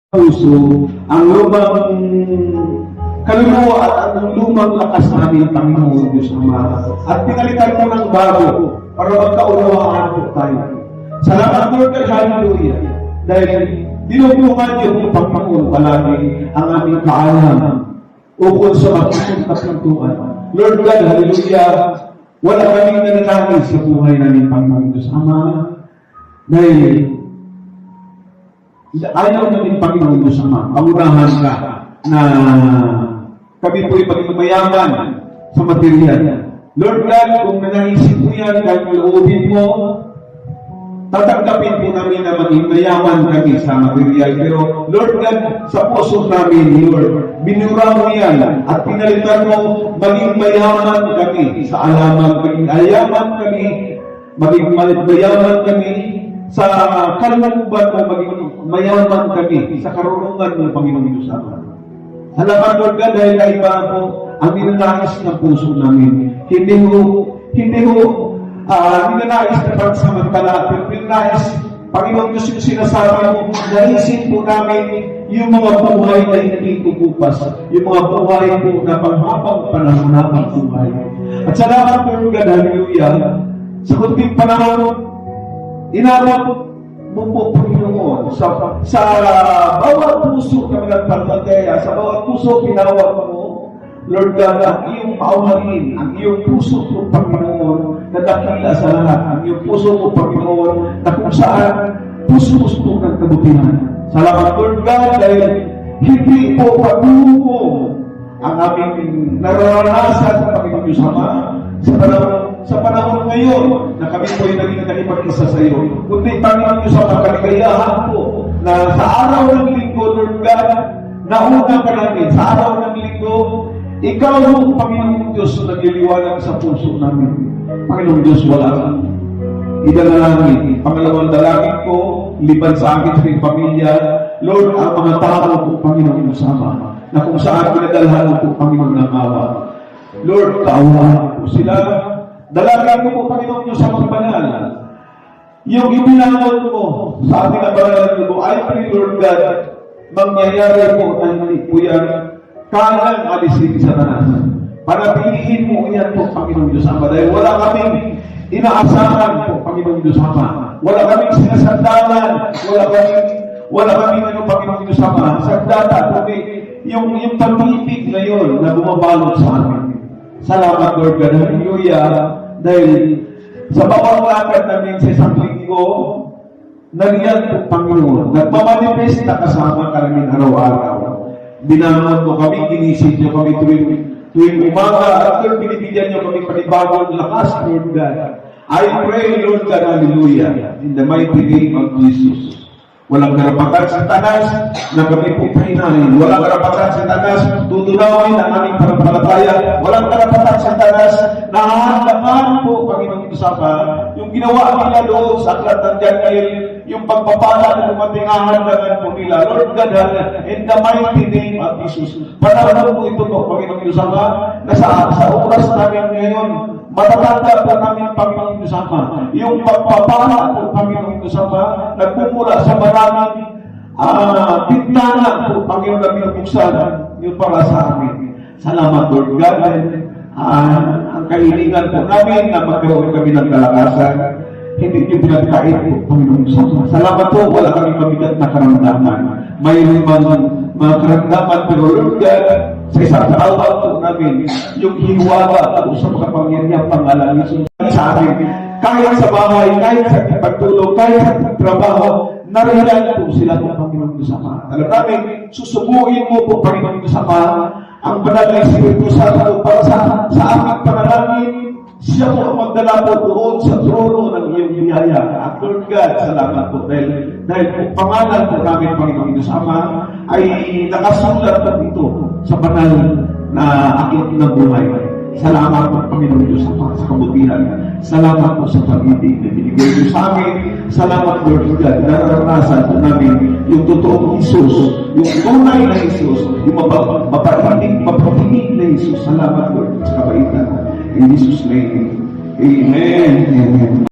puso ang lumang kaluluwa at ang lumang lakas namin, Panginoon Diyos Ama. At pinalitan mo ng bago para magkaunawaan po tayo. Salamat, Lord, hallelujah. Dahil dinugtungan niyo po, Panginoon, palagi ang aming kaalam ukol sa magpupuntas ng tuwan. Lord God, hallelujah, wala kaming nananangis sa buhay namin, Panginoon Diyos Ama. Dahil ayaw namin, Panginoon Diyos Ama, paunahan ka na kami po'y maging mayaman sa material. Lord God, kung nanaisip mo yan, kahit maloobin mo, tatanggapin po namin na maging mayaman kami sa material. Pero, Lord God, sa puso namin, Lord, binura mo yan at pinalitan mo maging mayaman kami sa alaman, maging mayaman kami, maging mayaman kami sa kalooban mo, maging mayaman kami sa karunungan ng Panginoong Diyos Ama. Salamat, Lord God, dahil naiba po ang ninanais ng puso namin. Hindi ninanais na pagsamantala, pero ninanais, Panginoong Diyos, yung sinasabi mo, naisip po namin yung mga buhay na hindi kukupas, yung mga buhay po na panghabang panahon na buhay. At salamat, Lord God, hallelujah, sa kunting panahon, inabot mo po, Panginoon, sa bawat puso kami nagpapataya, sa bawat puso pinawag mo, Lord God, ang iyong paumarin, ang iyong puso po, Panginoon, na dakila sa lahat, ang iyong puso po, Panginoon, na kung saan puso-puso ng kabutihan. Salamat, Lord God, dahil hindi po pag-uho ang aming nararanasan sa Panginoon Diyos Ama sa panahon ngayon na kami po ay naging nakipag-isa sa iyo. Kundi Panginoon Diyos Ama, kaligayahan po na sa araw ng linggo, Lord God, nauna ka namin. Sa araw ng linggo, ikaw, Panginoon Diyos, nagliliwanag sa puso namin. Panginoon Diyos, wala kang idalangin. Pangalawang dalangin ko, liban sa akin sa aking pamilya, Lord, ang mga tao po, Panginoon Diyos Ama, na kung saan pinadalhan mo po, Panginoon ng awa. Lord, kaawaan po sila. Dalangin ko po, Panginoon Diyos sa mga banal. Yung ibinangon mo sa ating abalalan mo, I pray, Lord God, mangyayari po ang po yan, kailang alisin sa tanas. Panapiliin mo yan po, Panginoon Diyos Ama, dahil wala kaming inaasahan po, Panginoon Diyos Ama. Wala kaming sinasandalan, wala kaming Panginoon Diyos Ama, sandata, kundi yung pag-ibig ngayon na bumabalot sa amin. Salamat, Lord God, hallelujah, dahil sa bawang lakad namin sa isang linggo, nariyan po, Panginoon, nagmamanifest na kasama kami araw-araw. Binangon mo kami, ginising nyo kami tuwing umaga, at Lord, binibigyan nyo kami panibagong lakas, Lord God. I pray, Lord God, hallelujah, in the mighty name of Jesus. Walang karapatan sa tanas na kami po kainahin. Walang karapatan sa tanas, tutunawin ang aming panampalataya. Walang karapatan sa tanas na hahandaman po, Panginoong Diyos Ama, yung ginawa nila doon sa aklat ng Daniel, yung pagpapala na dumating hahandaman po nila. Lord God, in the mighty name of Jesus, panahon po ito po, Panginoong Diyos Ama, na sa oras namin ngayon, matatanda po namin, Panginoong Diyos Ama, yung pagpapala po, Panginoong Diyos Ama, nagmumula sa maraming bintana po, Panginoon, na binubuksan yung para sa amin. Salamat, Lord God. Ang kahilingan po namin na magkaroon kami ng kalakasan, hindi niyo pinagkait po, Panginoon Diyos Ama. Salamat po, wala kami mabigat na karamdaman. May mga karamdaman, pero Lord God, sa isang tawag po namin, yung hiwala po sa makapangyarihang pangalan ni Jesus sa amin. Kahit sa bahay, kahit sa pagtulog, kahit sa trabaho, nariyan po sila po, Panginoon Diyos Ama. Alam namin, susubuin mo po, Panginoon Diyos Ama, ang banal na Espiritu Santo para sa aming panalangin. Siya po ang magdala po doon sa trono ng iyong biyaya. At Lord God, salamat po dahil po pangalan po namin, Panginoon Diyos Ama, ay nakasulat po dito sa banal na akit ng buhay. Salamat po, Panginoon Diyos Ama, sa kabutihan. Salamat po sa pag-ibig na binigay niyo sa amin. Salamat, Lord God, na naranasan po namin yung totoong Isus, yung tunay na Isus, yung mapatinig na Isus. Salamat, Lord, sa kabaitan. In Jesus' name, Amen. Amen.